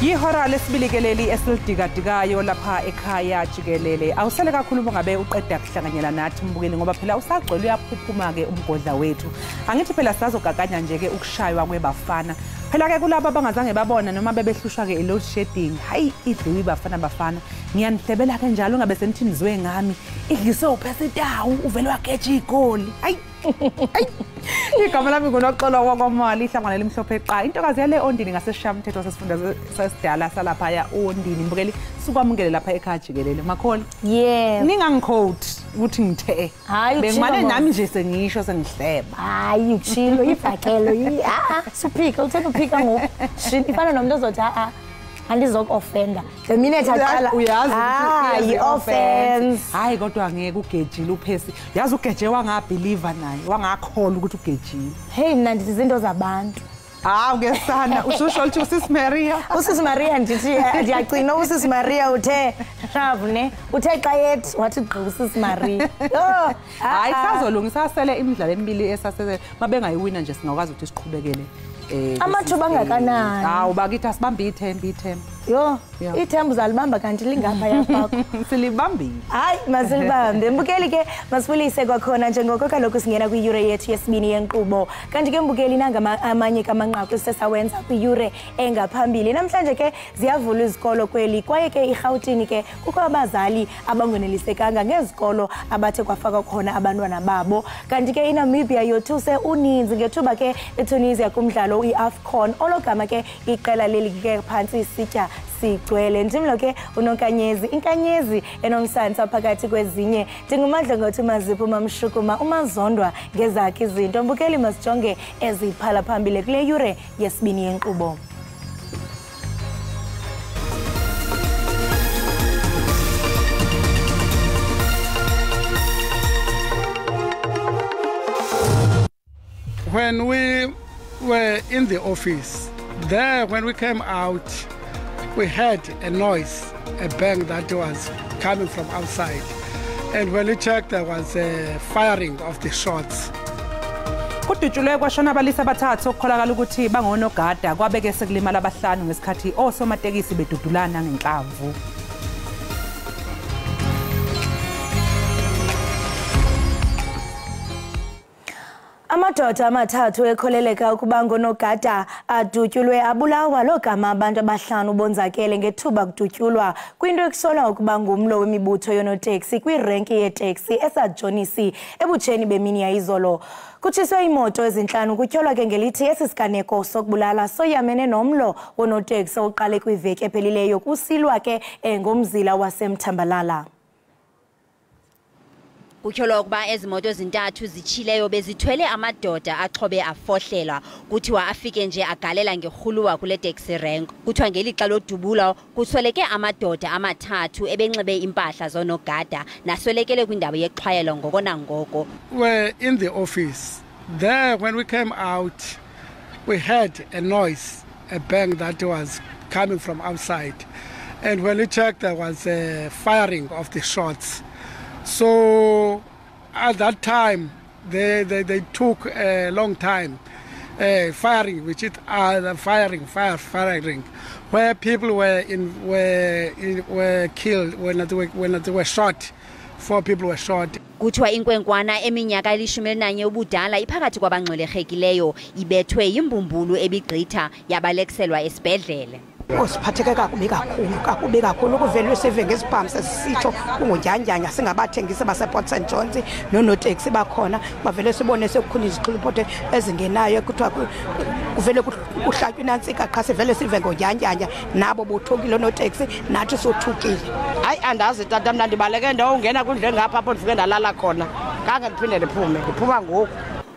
Yihora lesibilikeleli esilidikadikayo lapha ekhaya Jikelele. Awusele kakhulu ngabe uqeda kuhlanganyela nathi mbukeli ngoba phela usagcwele uyaphuphuma ke umgodla wethu. Angithi phela sizogaganya nje ke ukushaywa kwebafana. Phela ke kulabo abangazange babona noma bebehlushwa ke load shedding. Hayi idliwe bafana. Ngiyanihlebela ke njalo ngabe senithindizwe ngami. Idlise uphesitawu uvele wageja igoli. Hayi igama lami ngunoxolo wakwamali ihlangana lemhlophe eqa intokazi yale ondini ngaseshamthetho sesifunda sesidala salapha ya ondini mbukeli sukwamukele lapha ekhaya Jikelele makholi ningangiquote ukuthi ngithe bengimane nami nje sengisho sengihleba hayi uchilo ibhakelo suphika uthena uphika ngoku ifana nomuntu ozothi andizoku-offenda the minute aqala uyazi i-offense hayi kodwa ngeke ugejile uphesi yazi ugeje wangabeliever naye wangakholwa ukuthi ugejile hey mna ndithi izinto zabantu ngesana ususho ukuthi usisi Maria ndithi ndiyagcina usisi Maria uthe shavune uthe xa yethi wathi gqi usisi Maria hayi sazolungisa sele imidlalo emibili esasele mabengayiwina nje singakwazi ukuthi siqhubekele amathuba angakanani bakithi asibambe ithembu ithembu zalibamba kanti lingapha yaphakho silibambile hayi masilibambe mbukeli ke masifulise kwakhona njengoko kaloku singena kwiyure yethu yesibini yenkqubo kanti ke mbukeli nanga amanye kamanqaku sesawenza kwiyure engaphambili namhlanje ke ziyavula izikolo kweli kwaye ke iRhawutini ke kukho abazali abangonelisekanga ngezikolo abathe kwafaka khona abantwana babo kanti ke iNamibia yothuse uninzi ngethuba ke eTunisia kumdlalo iAFCON ologama ke iqela leli ke phansi isitya sigcwele ndimlo ke unonkanyezi inkanyezi enomsantsa phakathi kwezinye ndingumadla ngothi mazipho mamshukuma umazondwa ngezakhe izinto mbukeli masijonge eziphala phambili kule yure yesibini yenkqubo When we were in the office there, when we came out, we heard a noise, a bang that was coming from outside. And when we checked, there was a firing of the shots. Kudutshulwe kwashona abalisa abathathu okukholakala ukuthi bangonogada kwabeke sekulimala abahlanu ngesikhathi osomatekisi bedudulana ngenhlamvu. Amadoda amathathu ekholeleka ukuba ngonogada adutyulwe abulawa logama abantu abahlanu bonzakele ngethuba kudutyulwa kwinto ekusolwa ukuba ngumlo wemibutho yonoteksi kwirenki yeteksi esajonisi ebutsheni bemini yayizolo. Kutshiswe imoto ezinhlanu kutyholwa ke ngelithi esisiganeko sokubulala soyamene nomlo wonoteksi oqale kwiveki ephelileyo kusilwa ke ngomzila wasemthambalala. Kutyholwa ukuba ezimoto ezintathu zitshileyo bezithwele amadoda axhobe afohlela kuthiwa afike nje agalela ngerhuluwa kule taxi rank kuthiwa ngelixa lodubula kusweleke amadoda amathathu ebenxibe impahla zonogada naswelekele kwindawo yexhwayelo ngoko nangoko. We're in the office there. When we came out, we heard a noise, a bang that was coming from outside, and when we checked, there was a firing of the shots. So at that time, they took a long time firing, which is firing, where people were killed when they were shot. 4 people were shot. Kuthiwa inkwenkwana eminyaka 11 ubudala iphakathi kwabangxwelerhekileyo ibethwe yimbumbulu ebigqitha yabalekselwa esibhedlele. Osiphatheke kakubi kakhulu kuvelwe sive ngesibhamu sesisitsho kungonjanja singabathengisi basePort St John's nonoteksi bakhona bavele sibone sekukhona izixhiliphoto ezingenayo kuthiwa kuvele kuhlatywa inantsika qha sivele sive ngonjanja nabo bothukile noteksi nathi sothukile. Hayi andazi tata mna ndibaleke ndawo ungena kundle ngapha apho ndifike ndalala khona kange ndiphinde ndiphuma ngoku.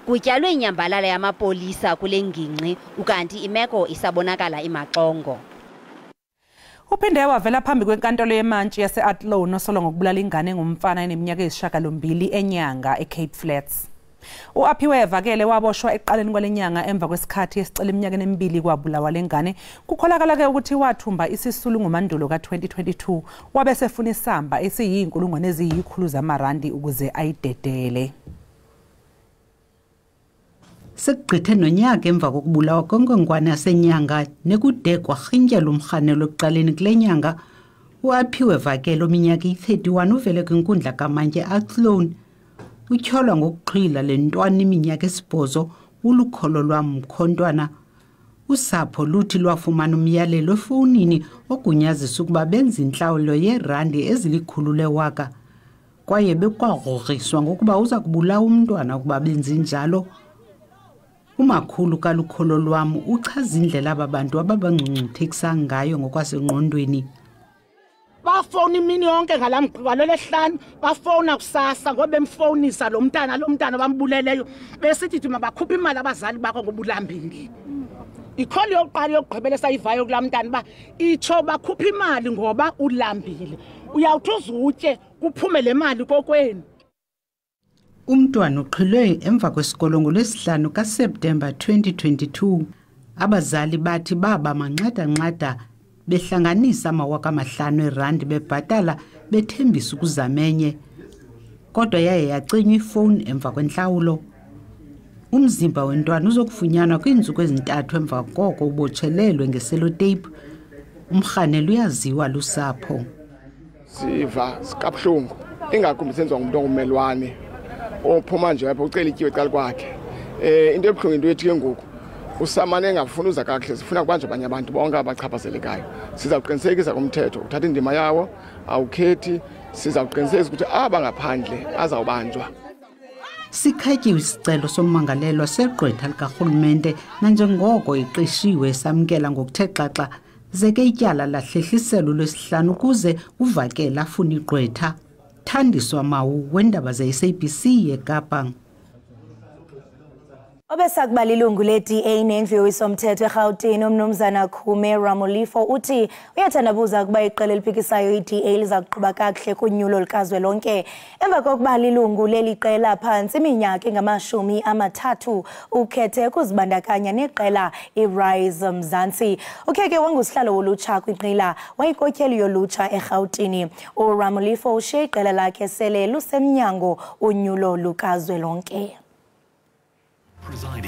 Kutyalwe inyambalala yamapolisa kule ngingqi ukanti imeko isabonakala imaxongo. Uphinde wavela phambi kwenkantolo yemantshi yase-Athlone nosolwa ngokubulala ingane engumfana eneminyaka eyisishiyagalombili enyanga eCape Flats. U-Aphiwe evakele waboshwa eqaleni kwalenyanga emva kwesikhathi esicela iminyaka emibili kwabulawa lengane kukholakala ke ukuthi wathumba isisulu ngomandulo ka-2022 wabe sefuna isamba esiyinkulungwane eziyi100 zamarandi ukuze ayidedele. Sekugqithe nonyaka emva kokubulawa kwenkwenkwana yasenyanga nekude kwarhintyelwa umrhanelo ekuqaleni kule nyanga, uAphiwe Vakele ominyaka iyi-31 uvele kwinkundla kamantye Athlone utyholwa ngokuxhwila le ntwana iminyaka 8 ulukholo lwamkhontwana. Usapho luthi lwafumana umyalelo efowunini ogunyazisa ukuba benza intlawulo yeerandi ezili-100,000 kwaye bekwagrogriswa ngokuba uza kubulawa umntwana ukuba benza njalo. Umakhulu kalukholo lwam uchaza indlela aba bantu ababangcungcuthekisa ngayo ngokwasengqondweni. Bafona imini yonke ngalamgqibelo lehlanu, bafona kusasa ngoba bemfonisa lo mntana bambuleleyo besithi thina bakhupha imali abazali bakho ngobulambile. Ikholi yokuqala yokugqibela esayivayo kulaa mntana ba itsho bakhupha imali ngoba ulambile. Uyawuthi uzutye kuphume le mali kokwenu. Umntwana uxhilwe emva kwesikolo ngoLwesihlanu kaSeptemba 2022. Abazali bathi baba manxada behlanganisa R5,000 erandi bebhatala bethembisa ukuzamenye. Kodwa yaye yacinywa ifowuni emva kwentlawulo. Umzimba wentwana uzokufunyanwa kwiintsuku ezintathu emva koko ubotshelelwe ngeseloteyiphu. Umrhanelo uyaziwa lusapho. Siva sikabuhlungu ingakumbi senziwa ngumuntu ongumelwane ophuma nje apha ucela ityiwe ecala kwakhe. Into ebuhlungu into ethi ke ngoku usamane engafuna uza kakuhle sifuna kubanjwe abanye abantu bonke abachaphazelekayo. Siza kuqinisekisa kumthetho uthatha indima yawo awukhethi. Siza kuqinisekisa ukuthi abangaphandle azawubanjwa. Sikhatyiwe isicelo sommangalelwa segqwetha likarhulumente nanjengoko iqeshiwe samkela ngokuthe xaxa zeke ityala lahlehliselo lwesihlanu ukuze uVakele afune igqwetha. Thandiswa Mawu weendaba ze-SABC eKapa. Obesakuba lilungu le-DA nendlu yowiso-mthetho eRhawutini umnumzana Khume Ramolifo uthi uyathandabuza ukuba iqela eliphikisayo i-DA liza kuqhuba kakuhle kunyulo likazwelonke emva kokuba lilungu leli qela phantsi iminyaka engama-30 ukhethe ukuzibandakanya neqela iRise Mzansi. Ukheke wangusihlalo wolutsha kwinqila wayinkokheli yolutsha eRhawutini. uRamolifo ushiye iqela lakhe sele lusemnyango unyulo lukazwelonke.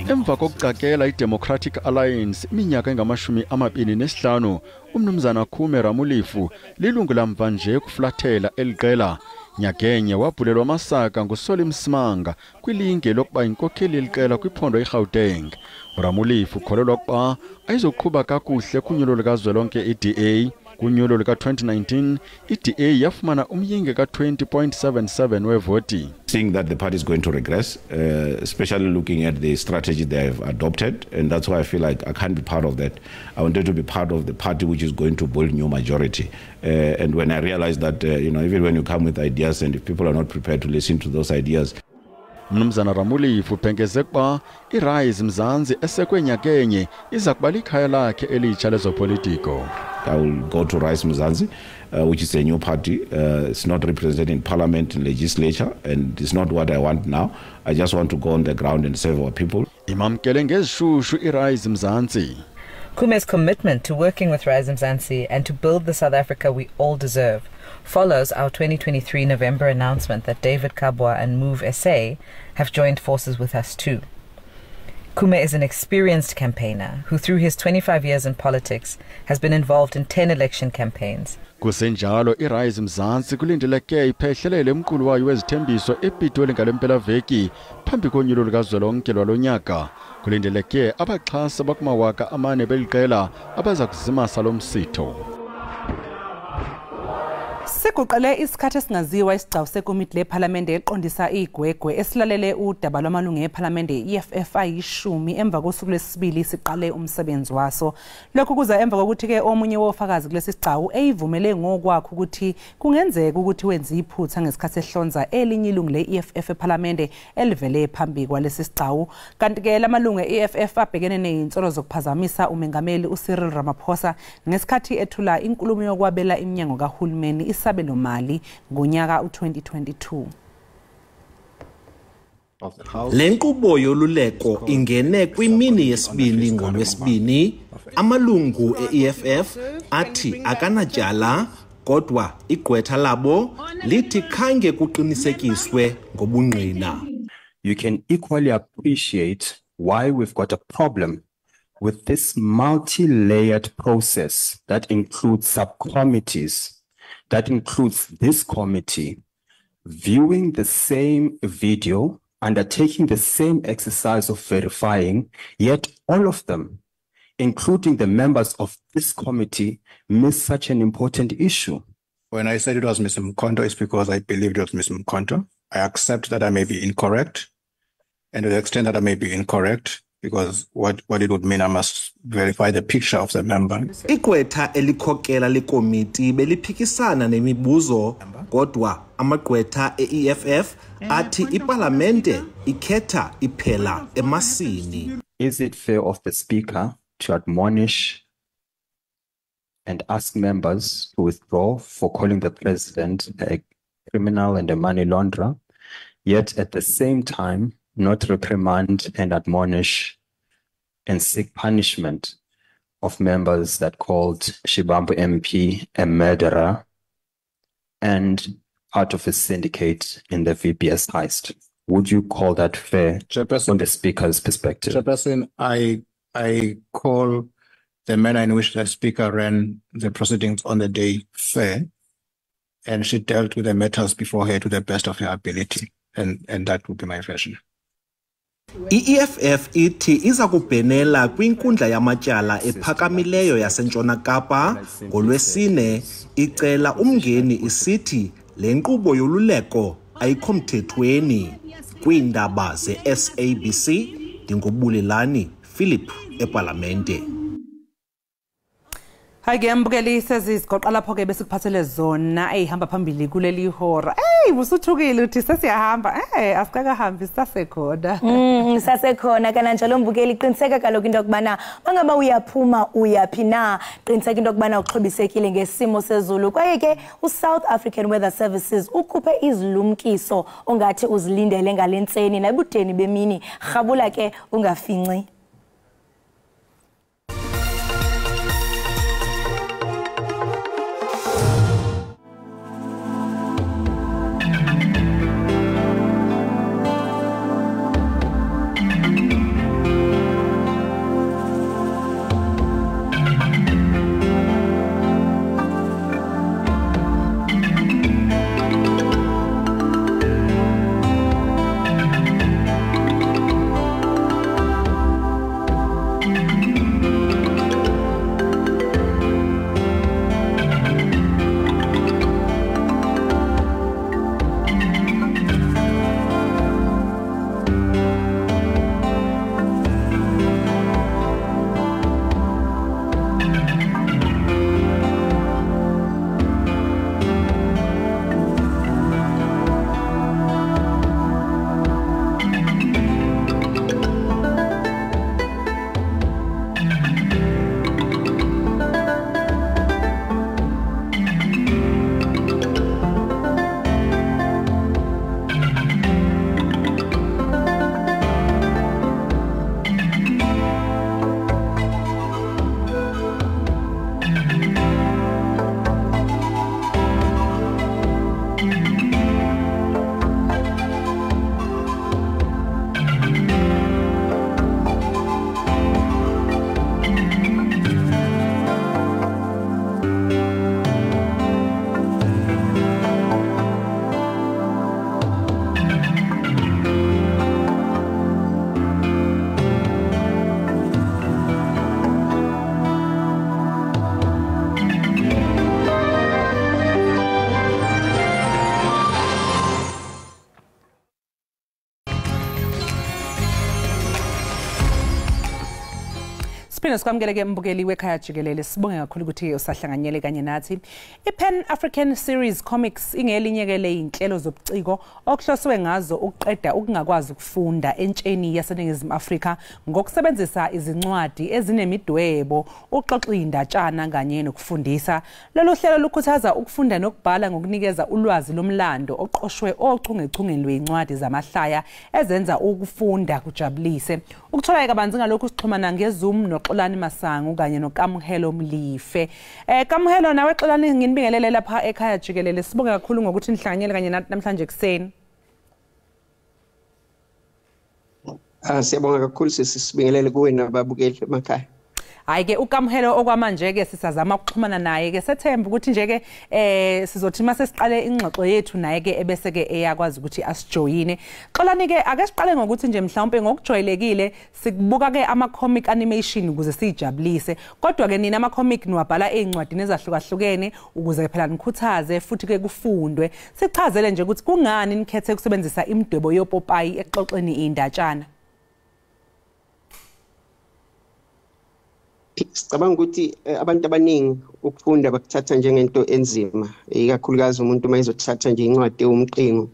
Emva kokucakela iDemocratic Alliance iminyaka engama-25, umnumzana Khume Ramolifo lilungu lamva nje kuflathela eliqela. Nyakenye wabhulelwa amasaka ngusoli Msimanga kwilinge lokuba inkokheli eliqela kwiphondo iGauteng. uRamolifo ukholelwa ukuba ayizoqhuba kakuhle kunyulo likazwelonke i-DA. Kunyulo lika-2019 i-DA yafumana umyinge ka-20.77 wevoti. Seeing that the party is going to regress, especially looking at the strategy they have adopted, and that's why I feel like I can't be part of that. I wanted to be part of the party which is going to build new majority. And when I realized that, even when you come with ideas and if people are not prepared to listen to those ideas. Mnumzana Ramolifo uphengeze ukuba iRise Mzansi esekwe Nyakenye iza kuba likhaya lakhe elitsha lezopolitiko. I will go to Rise Mzansi, which is a new party. It's not represented in parliament and legislature, and it's not what I want now. I just want to go on the ground and serve our people. Imamkele ngezishushu iRise Mzansi. Khume's commitment to working with Rise Mzansi and to build the South Africa we all deserve follows our 2023 November announcement that David Kabwa and Move SA have joined forces with us too. Khume is an experienced campaigner who, through his 25 years in politics, has been involved in 10 election campaigns. Kusenjalo iRise Mzansi kulindeleke iphehlelele umqulu wayo wezithembiso ePitoli ngalempelaveki phambi konyulo likazwelonke lwalonyaka. Kulindeleke abaxhasi bakumawaka-4 beliqela abaza kuzimasa lo msitho. Sekuqale isikhathi esingaziwa isigcawu sekomiti lephalamende eqondisa igwegwe esilalele udaba lwamalungu ephalamende EFF ayi-10 emva kosuku lwesibili siqale umsebenzi waso. Lokhu kuza emva kokuthi ke omunye wofakazi kulesi sigcawu eyivumele ngokwakhe ukuthi kungenzeka ukuthi wenza iphutha ngesikhathi ehlonza elinye ilungu le-EFF ephalamende elivele phambi kwalesi sigcawu. Kanti ke lamalungu e-EFF abhekene nezinsolo zokuphazamisa umengameli uCyril Ramaphosa ngesikhathi ethula inkulumo yokwabela iminyango kahulumeni isabelo mali ngonyaka u-2022. Le nkqubo yoluleko ingene kwimini yesibini ngoLwesibini. Amalungu e-EFF athi akanatyala kodwa igqwetha labo lithi khange kuqinisekiswe ngobungqina. You can equally appreciate why we've got a problem with this multi-layered process that includes subcommittees, that includes this committee, viewing the same video, undertaking the same exercise of verifying, yet all of them, including the members of this committee, miss such an important issue. When I said it was Mr. Mkonto, it's because I believed it was Mr. Mkonto. I accept that I may be incorrect, and to the extent that I may be incorrect, because what it would mean I must verify the picture of the member. Igqwetha elikhokela lekomiti beliphikisana nemibuzo kodwa amagqwetha e-EFF athi iparlamente ikhetha iphela emasini. Is it fair of the speaker to admonish and ask members to withdraw for calling the president a criminal and a money launderer, yet at the same time not reprimand and admonish and seek punishment of members that called Shibambu MP a murderer and part of a syndicate in the VPS heist? Would you call that fair from the speaker's perspective? Chairperson, I call the manner in which the speaker ran the proceedings on the day fair, and she dealt with the matters before her to the best of her ability, and that would be my version. I-EFF ithi iza kubhenela kwinkundla yamatyala ephakamileyo yaseNtshona Kapa ngoLwesine, icela umngeni isithi le nkqubo yoluleko ayikho mthethweni. Kwiindaba ze-SABC, ndingubulelani Philip eParlamente. Hayi ke mbukeli sezizigoqa lapho ke bese kuphathele zona ehamba phambili kuleli hora. Busuthukile uthi sesiyahamba. Asikaka hambi sasekhona. Sasekhona kana njalo mbukeli qiniseka kaloku into kubana mangaba uyaphuma uyaphi na, qiniseka into kubana uxhobisekile ngesimo sezulu. Kwaye ke uSouth African Weather Services ukhuphe izilumkiso ongathi uzilindele ngalentseni nabudeni bemini. Rhabula ke ungafinci. Siphinde sikwamkeleke mbukeli wekhaya Jikelele, sibonge kakhulu ukuthi usahlanganyele kanye nathi. I-Pan African Series Comics ingelinye ke leinhlelo zobuciko okuhloswe ngazo ukuqeda ukungakwazi ukufunda entsheni yaseNingizimu Afrika ngokusebenzisa izincwadi ezinemidwebo, uxoxa indatshana kanye nokufundisa. Lolu hlelo lukhuthaza ukufunda nokubhala ngokunikeza ulwazi lomlando oqoshwe ochungechungeni lwezincwadi zamahlaya ezenza ukufunda kujabulise. Ukuthola kabanzi ngalokhu sixhumana ngeZoom noXolani Masango kanye noKamuhelo Mlife. Kamuhelo nawe Xolani nginibingelele lapha ekhaya Jikelele. Sibonge kakhulu ngokuthi nihlanganyele kanye nathi namhlanje kuseni. Siyabonga kakhulu sisibingelele kuwe nababukeli emakhaya. Hayi ke ukamhelo okwamanje ke sisazama ukuxhumana naye ke sethemba ukuthi nje ke sizothi mase siqale ingxoxo yethu naye ke ebese ke eyakwazi ukuthi asijoyine. Xolani ke ake siqale ngokuthi nje mhlawumbe ngokujwayelekile sikubuka ke ama comic animation ukuze sijabulise. Kodwa ke nina ama comic niwabhala ezincwadini ezahlukahlukene ukuze phela nikhuthaze futhi ke kufundwe. Sichazele nje ukuthi kungani nikhethe ukusebenzisa imidwebo yopopayi exoxeni indatshana. Sicabanga ukuthi abantu abaningi ukufunda bakuthatha njengento enzima, ikakhulukazi umuntu mayezothatha nje incwadi yomqingo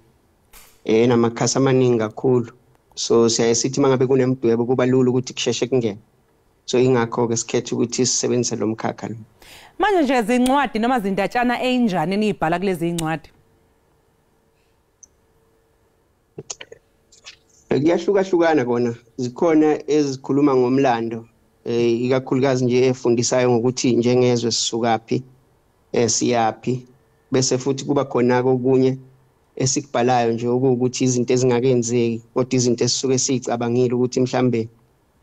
enamakhasi amaningi kakhulu. So siyasithi mangabe kunemidwebo kuba lula ukuthi kusheshe kungene. So ingakho ke sikhethe ukuthi sisebenzise lo mkhakha lo. Manje nje izincwadi noma izindatshana enjani nibhala kulezi incwadi? Kuyahlukahlukana kona. Zikhona ezikhuluma ngomlando. Ikakhulukazi nje efundisayo ngokuthi njengezwe sisukaphi siyapi bese futhi kuba khona okunye esikubhalayo nje ukuthi izinto ezingakenzeki kodwa izinto esisuke sicabangile ukuthi mhlambe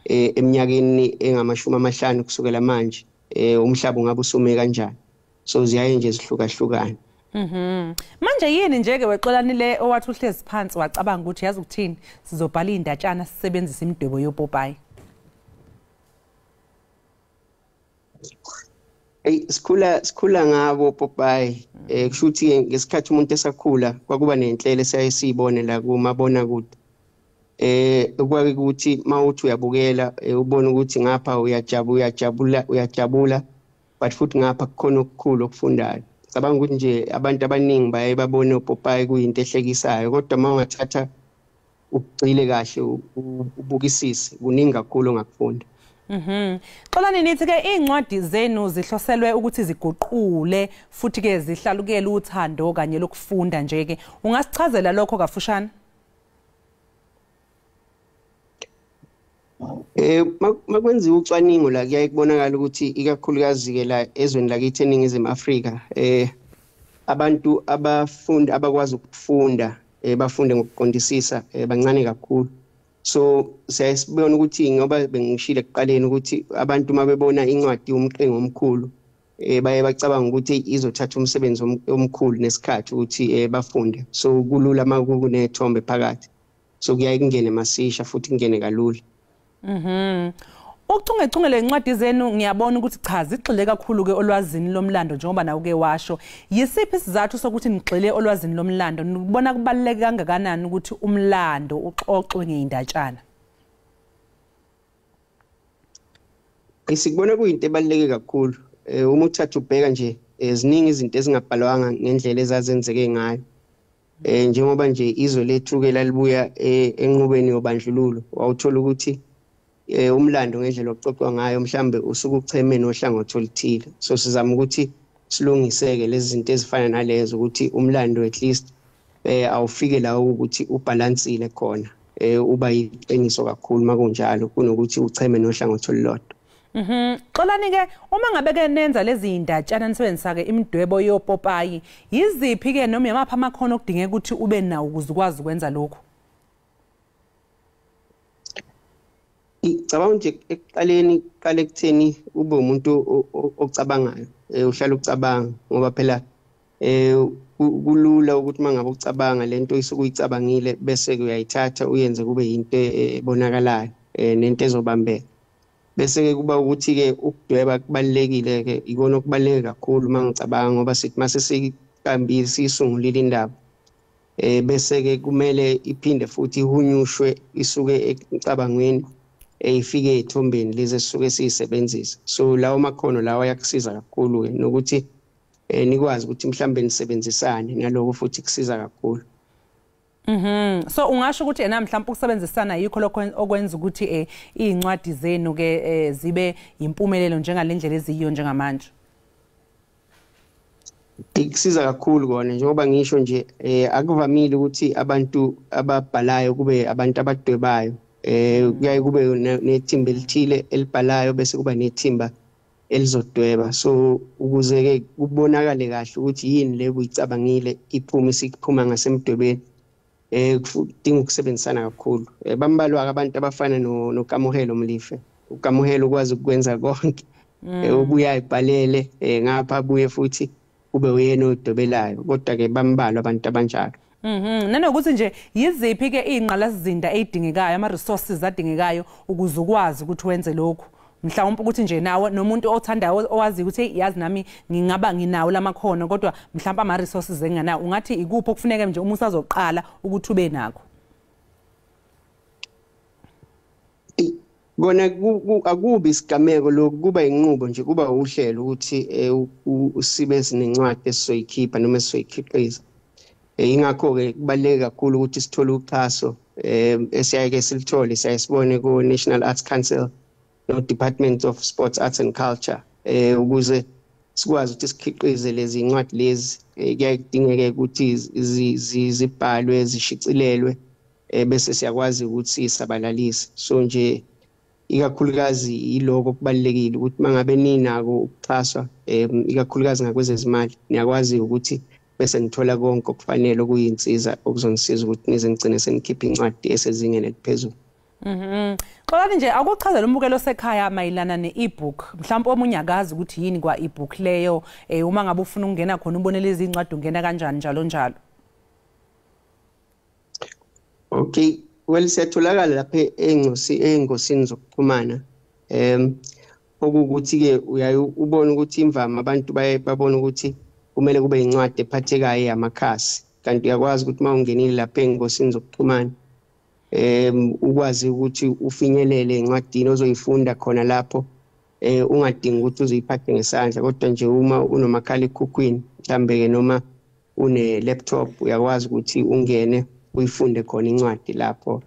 eminyakeni engama50 kusukela manje umhlaba ungabe usume kanjani. So ziyaye nje zihlukahlukana. Manje yini nje ke wexolani le owathi uhlezi phansi wacabanga ukuthi yazi ukuthini sizobhala indatshana sisebenzisa imidwebo yopopayi? Sikhula ngabo popayi kusho ukuthi ngesikhathi umuntu esakhula kwakuba nenhlelo esayisibone la kumabona kude okwake ukuthi mawuthi uyabukela ubona ukuthi ngapha uyajabula but futhi ngapha kukhona okukhulu okufundayo. Cabanga ukuthi nje abantu abaningi baye babone upopayi kuyinto ehlekisayo kodwa mawungathatha ukugcile kahle ubukisise kuningi kakhulu ongakufunda. Xolani nithi ke incwadi zenu zihloselwe ukuthi ziguqule futhi ke zihlalukele uthando kanye lokufunda nje ke ungasichazela lokho kafushane? Makwenziwa ucwaningo la kuyaye kubonakala ukuthi ikakhulukazi ke la ezweni lakithi eNingizimu Afrika abantu abafunda abakwazi ukufunda bafunde ngokuqondisisa bancane kakhulu. So siyasibona ukuthi ngoba bengishile ekuqaleni ukuthi abantu mabebona incwadi yomqingo omkhulu baye bacabanga ukuthi izothatha umsebenzi omkhulu nesikhathi ukuthi bafunde. So kulula makunethombe phakathi. So kuyaye kungene masisha futhi kungene kalula. Ukuchungechunge lencwadi zenu ngiyabona ukuthi cha zigxile kakhulu ke olwazini lomlando njengoba nawo ke washo. Yisiphi isizathu sokuthi nigxile olwazini lomlando? Nikubona kubaluleke kangakanani ukuthi umlando uxoxwe ngeindatshana? Sikubona kuyinto ebaluleke kakhulu. Uma uthatha ubheka nje eziningi izinto ezingabhalwanga ngendlela ezazenzeke ngayo. Njengoba nje izwe lethu ke lalibuya enqubeni yobandlululo wawuthola ukuthi umlando ngendlela oxoxwa ngayo mhlambe usuku ucheme nohlangothi oluthile. So sizama ukuthi silungiseke lezi zinto ezifana nalezo ukuthi umlando at least awufike la ukuthi ubalansile khona uba yiqiniso kakhulu makunjalo kunokuthi ucheme nohlangothi olulodwa. Xolani ke uma ngabe ke nenza lezi indatshana nisebenzisa ke imidwebo yopopayi yiziphi ke noma yamapha amakhono okudingeka ukuthi ube nawo ukuze ukwazi ukwenza lokho? Cabanga nje ekuqaleni qale kutheni ube umuntu ocabangayo uhlala ucabanga ngoba phela kulula ukuthi mangabe ucabanga lento isuke uyicabangile bese uyayithatha uyenze kube yinto ebonakalayo nento ezobambeka bese ke kuba ukuthi ke ukudweba kubalekile ke ikona okubaleke kakhulu mangicabanga ngoba sithi mase siqambile sisungulile indaba bese ke kumele iphinde futhi ihunyushwe isuke ecabangweni ifike ethombeni lezi esisuke siyisebenzisa. So lawo makhono lawo ayakusiza kakhulu ke nokuthi nikwazi ukuthi mhlambe nisebenzisane naloko futhi kusiza kakhulu. So ungasho ukuthi ena mhlawumbe ukusebenzisana yikho lokho okwenza ukuthi incwadi zenu ke zibe impumelelo njengalendlela eziyiyo njengamanje? Ikusiza kakhulu kona njengoba ngisho nje akuvamile ukuthi abantu ababhalayo kube abantu abadwebayo. Kuyaye kube nethimba elithile elibhalayo bese kuba nethimba elizodweba. So ukuze ke kubonakale kahle ukuthi yini le uyicabangile iphuma isiphuma ngasemdwebeni kudinga ukusebenzisana kakhulu. Bambalwa abantu abafana noKamuhelo Mlife. uKamuhelo ukwazi ukwenza konke. Ubuya ibhalele ngapha abuye futhi kube uyena odobelayo, kodwa ke bambalwa abantu abanjalo. Nanokuthi nje yiziphi ke ingqalasizinda ezidingekayo, ama resources adingekayo ukuze ukwazi ukuthi wenze lokho. Mhlawumbe ukuthi nje nawe nomuntu othandayo owazi ukuthi yazi nami ngingaba nginawo lamakhono kodwa mhlawumbe ama resources enganawo, ungathi ikuphi okufuneka nje uma usazoqala ukuthi ube nakho? Kona akubi isigameko lokhu, kuba inqubo nje, kuba uhlelo ukuthi sibe sinencwadi esizoyikhipha noma esizoyikhiqiza. Ingakho ke kubaluleke kakhulu ukuthi sithole uxhaso esiyake silithole, siyasibone ku National Arts Council no Department of Sports, Arts and Culture ukuze sikwazi ukuthi sikhiqize lezi incwadi lezi. Kuyadingeka ukuthi zibhalwe, zishicilelwe bese siyakwazi ukuthi sisabalalise. So nje ikakhulukazi iloko kubalekile ukuthi mangabe ninako ukuxhaswa ikakhulukazi ngakwezezimali, niyakwazi ukuthi bese nithola konke okufanele okuyinsiza okuzongisiza ukuthi nize ngicine senikhipha incwadi esezingeni eliphezulu. Xolani nje akuchazela umbukelo sekhaya mayilana ne-ebook, mhlawumbe omunye akazi ukuthi yini kwa ebook leyo, uma ngabe ufuna ukungena khona ubone lezi incwadi ungena kanjani njalo njalo. Okay, well siyatholakala lapha engosini zokuxhumana. Okukuthi ke uyaye ubone ukuthi imvama abantu babona ukuthi kumele kube incwadi ephathekayo yamakhasi, kanti uyakwazi ukuthi mawungenile lapha engosini zokuxhumana ukwazi ukuthi ufinyelele incwadini ozoyifunda khona lapho, ungadingi ukuthi uzoyiphathe ngesandla, kodwa nje uma unomakhala ekhukhwini mhlambe ke noma une laptop uyakwazi ukuthi ungene uyifunde khona incwadi lapho.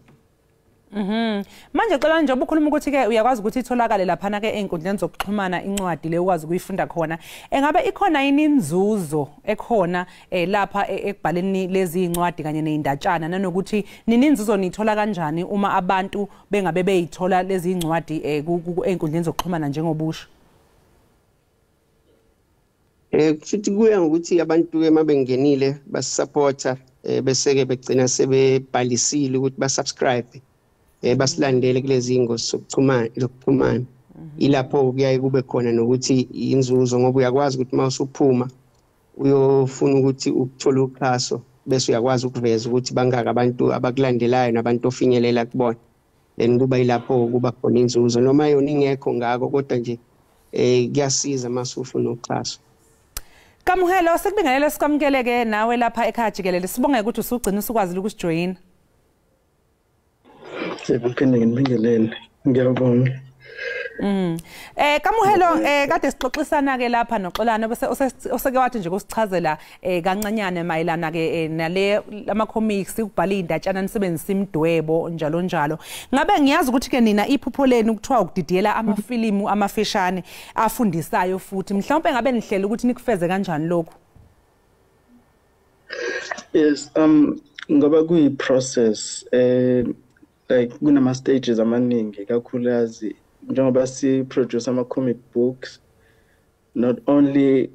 Manje xolani nje ubukhuluma ukuthi ke uyakwazi ukuthi itholakale lapha na ke einkundleni zokuxhumana incwadi le ukwazi ukuyifunda khona. Engabe ikhona yini inzuzo ekhona lapha ekubhaleni lezi incwadi kanye nezindatshana, nanokuthi nini inzuzo nithola kanjani uma abantu bengabe beyithola lezi incwadi einkundleni zokuxhumana njengobusha? Futhi kuya ngokuthi abantu ke mabengenile basupporta bese ke begcina sebebhalisile ukuthi basubscribe basilandele kulezi ingosi zokuxhumana. Ilapho kuyaye kube khona nokuthi inzuzo, ngoba uyakwazi ukuthi mawusuphuma uyofuna ukuthi ukuthola uxhaso bese uyakwazi ukuveza ukuthi bangaka abantu abakulandelayo nabantu ofinyelela kubona, then kuba ilapho kuba khona inzuzo noma yona ingekho ngako, kodwa nje kuyasiza masufuna uxhaso. Kamuhelo, sekubingelele sikamkeleke nawe lapha ekhaya Jikelele. Sibonge ukuthi usugcina usukwazi ukusijoyina. Ngibingelele. Ngiyabonga. Kamuhelo, kade sixoxisana ke lapha noXolani bese oseke wathi nje kusichazela kancanyane mayelana ke nale ama comics ukubhala izindatshana nisebenzisa imidwebo njalo njalo. Ngabe ngiyazi ukuthi ke nina iphupho lenu ukuthiwa ukudidiyela amafilimu amafishane afundisayo futhi mhlawumbe ngabe nihlela ukuthi nikufeze kanjani lokho? Yes, ngoba kuyi process like kunama stages amaningi kakhulukazi njengoba si produce ama comic books, not only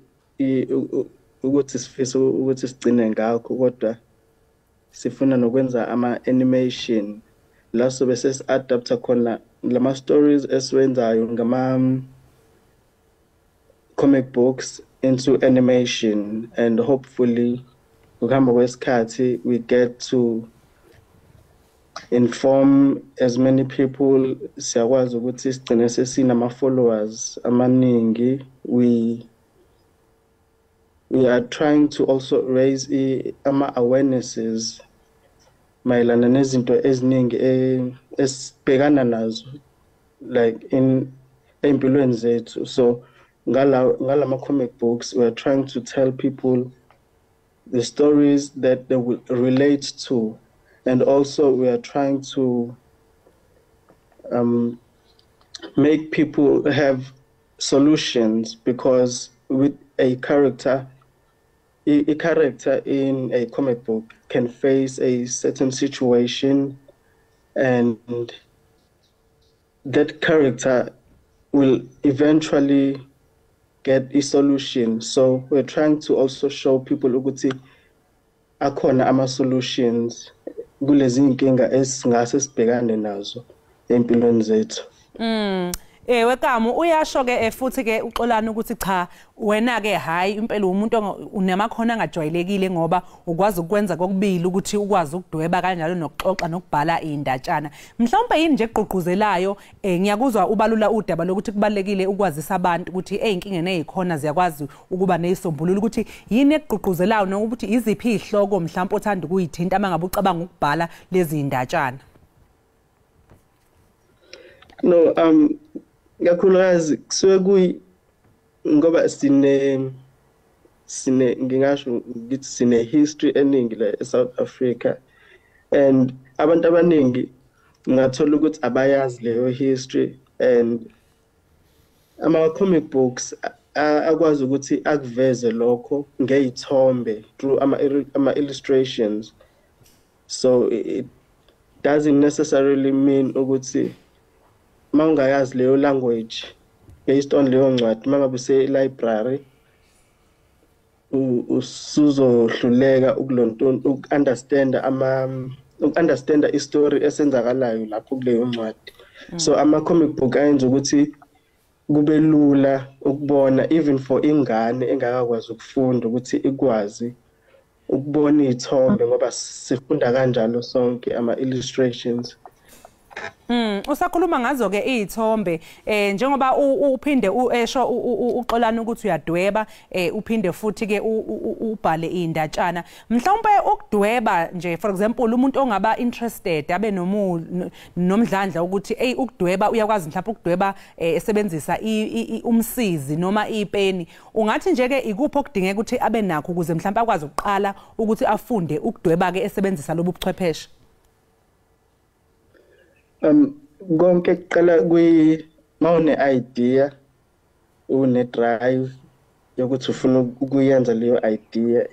ukuthi sifisa ukuthi sigcine ngakho kodwa sifuna nokwenza ama animation la sobe ses adapta khona lama stories esiwenzayo ngama comic books into animation, and hopefully ukuhamba kwesikhathi we get to inform as many people, siyakwazi ukuthi sigcine sesinama followers amaningi. We are trying to also raise ama awarenesses mayelana nezinto eziningi esibhekana nazo like in empilweni zethu. So ngalama comic books we are trying to tell people the stories that they will relate to. And also we are trying to make people have solutions, because with a character in a comic book can face a certain situation and that character will eventually get a solution. So we're trying to also show people ukuthi akhona ama solutions kulezi inkinga esingase sibhekane nazo empilweni zethu. Wekamu uyasho ke futhi ke uXolani ukuthi cha wena ke hayi impela umuntu unamakhono angajwayelekile ngoba ukwazi ukwenza kokubili ukuthi ukwazi ukudweba kanjalo nokuxoxa nokubhala indatshana. Mhlawumbe yini nje egqugquzelayo ngiyakuzwa ubalula udaba lokuthi kubalekile ukwazisa abantu ukuthi einkingeni ezikhona ziyakwazi ukuba nezisombululo ukuthi yini egqugquzelayo nokuthi iziphi izihloko mhlawumbe othanda ukuyithinta mangabe ucabanga ukubhala lezi indatshana. No, kakhulukazi kusuke ngoba sine ngingasho ngithi sine history eningi la eSouth Africa, and abantu abaningi ngathola ukuthi abayazi leyo history, and ama-comic books akwazi ukuthi akuveze lokho ngeyithombe through ama-illustrations. So it doesn't necessarily mean ukuthi mangayazi leyo language based on leyo ncwadi mangabe se-library usuzohluleka uku-understanda istory esenzakalayo lapho kuleyo ncwadi. So ama-comic book ayenza ukuthi kube lula ukubona even for ingane engakakwazi ukufunda ukuthi ikwazi ukubona iy'thombe ngoba sifunda kanjalo sonke ama-illustrations. Usakhuluma ngazo ke izithombe njengoba uphinde esho uXolani ukuthi uyadweba uphinde futhi ke ubhale indatshana mhlawumbe ukudweba nje for example umuntu ongaba interested abe nomdlandla ukuthi ukudweba uyakwazi mhlawumbe ukudweba esebenzisa umsizi noma ipeni ungathi nje ke ikuphi okudingeka ukuthi abe nakho ukuze mhlawumbe akwazi ukuqala ukuthi afunde ukudweba ke esebenzisa lobu buchwepheshe. Konke kuqala mawune-idea une-drive yokuthi ufuna ukuyenza leyo idea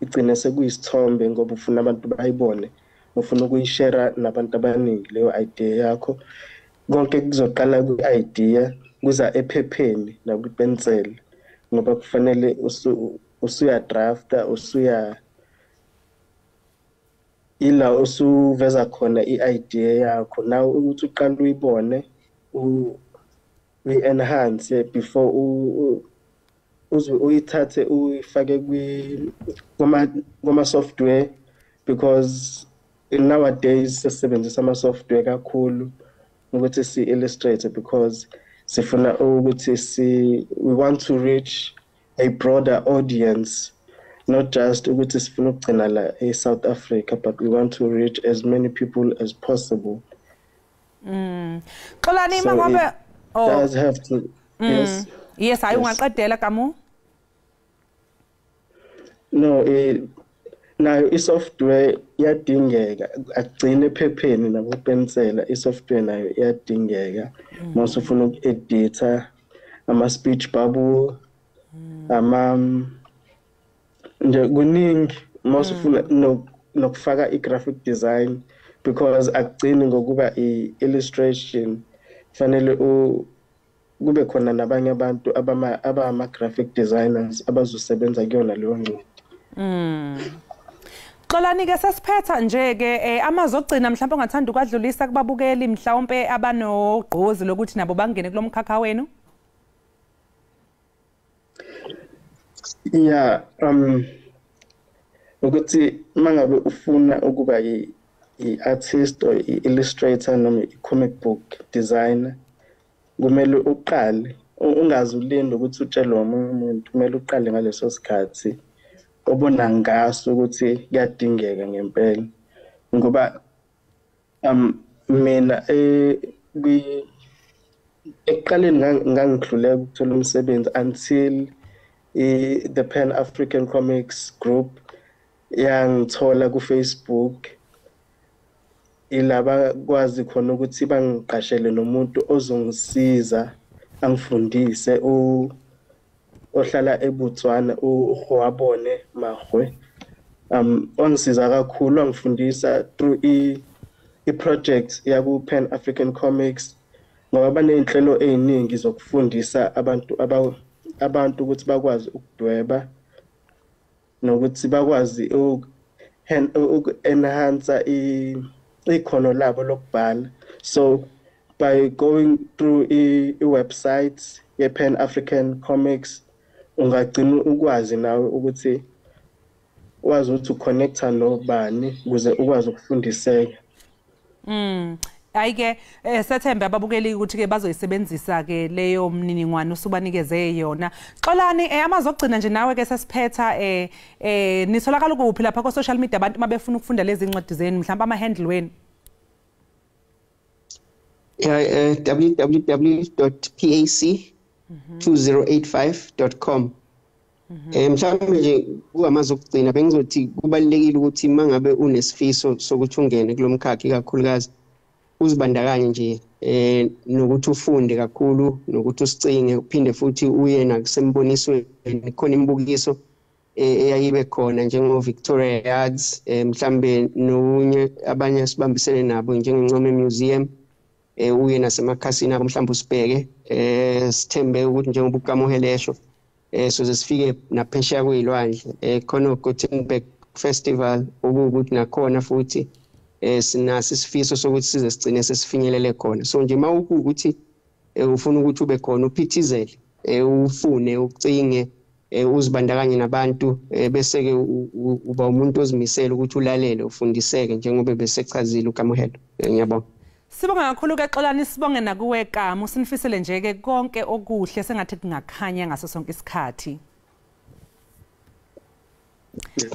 igcine sekuyisithombe ngoba ufuna abantu bayibone ufuna ukuyishare nabantu abaningi leyo idea yakho. Konke kuzoqala kwi-idea kuza ephepheni nakwipenseli ngoba kufanele usuya-drafta ila usuveza khona i-idea yakho now ukuthi uqala uyibone uyi-enhance before uyithathe uyifake kuma-software because nowadays sesebenzisa ama-software kakhulu ukuthi si-illustrate because sifuna ukuthi we want to reach a broader audience. Not just ukuthi sifuna ukugcina la eSouth Africa but we want to reach as many people as possible. Xolani mangabe does have to yes hayi ungaqedela Kamu. No nayo isoftware iyadingeka agcine ephepheni nakupensela isoftware nayo iyadingeka mase ufuna uku-edita ama-speech bubble nje kuningi masufuna nokufaka i-graphic design because akugcini ngokuba i-illustration fanele kube khona nabanye abantu abama-graphic designers abazosebenza kuyona leyo ncwadi. Xolani ke sesiphetha nje ke amazogcina mhlawumbe ongathanda ukwadlulisa kubabukeli mhlawumbe abanogqozi lokuthi nabo bangene kulomkhakha wenu. Yeah, ukuthi mangabe ufuna ukuba i-artist or i-illustrator noma i-comic book designer kumele uqale ungazi ulinda ukuthi utshelwe umuntu kumele uqale ngaleso sikhathi obona ngaso ukuthi kuyadingeka ngempela ngoba mina ekuqaleni ngangihluleka ukuthola umsebenzi until the Pan African Comics Group yangithola ku-Facebook ilaba kwazi khona ukuthi bangiqashele nomuntu ozongisiza angifundise ohlala eBotswana uHoabone Mahwe wangisiza kakhulu wangifundisa through i-project yaku Pan African Comics ngoba baney'nhlelo ey'ningi zokufundisa abantu ukuthi bakwazi ukudweba nokuthi bakwazi enhance ikhono labo lokubhala. So by going through i-websites ye-Pan African Comics, ungagcina ukwazi nawe ukuthi wazi ukuthi uconnecta nobani ukuze ukwazi ukufundiseka. Ayike sethembe ababukeli ukuthi ke bazoyisebenzisa ke leyo mniningwane usubanikeze yona. Xolani amazogcina nje nawe ke sesiphetha nitholakala kuphi lapha ku social media abantu mabefuna ukufunda lezi incwadi zenu mhlawumbe ama handle wenu? www.pac2085.com. Mhlawumbe nje kuamazogcina bengizothi kubalekile ukuthi mangabe unesifiso sokuthi ungene kulomkhakha kakhulukazi uzibandakanye nje nokuthi ufunde kakhulu nokuthi usicinge uphinde futhi uye nakusembonisweni khona imibukiso eyayibe khona njengo Victoria Yards mhlambe nonye abanye sibambisene nabo njengencome museum uye nasemakhasini abo mhlambe usibheke sithembe ukuthi njengoba ukamohelesho soze sifike naphesheya kwezilwandle khona uGothenburg Festival ukuthi nakhona futhi sinasi isifiso sokuthi size sigcine sesifinyelele khona. So nje mawukuthi ufuna ukuthi ube khona uphithizele ufune ucinge uzibandakanye nabantu bese ke uba umuntu ozimisela ukuthi ulalele ufundiseke njengoba besechazile ukamohelo. Ngiyabonga. Sibonga kakhulu ke Xolani, sibonge nakuwe Kama, usinifisele nje ke konke okuhle sengathi kungakhanya ngaso sonke isikhathi.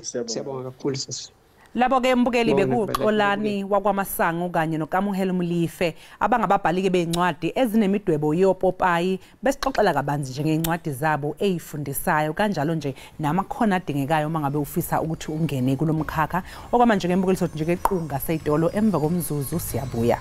Siyabonga kakhulu sisi. Labo ke mbukeli bekuXolani wakwaMasango kanye noKamuhelo Mlife abangababhali ke bezincwadi ezinemidwebo yopopayi besixoxela kabanzi nje ngezincwadi zabo ezifundisayo kanjalo nje namakhono adingekayo mangabe ufisa ukuthi ungene kulomkhakha. Okwamanje ke mbukeli sothi nje kequnga seyitolo emva komzuzu siyabuya.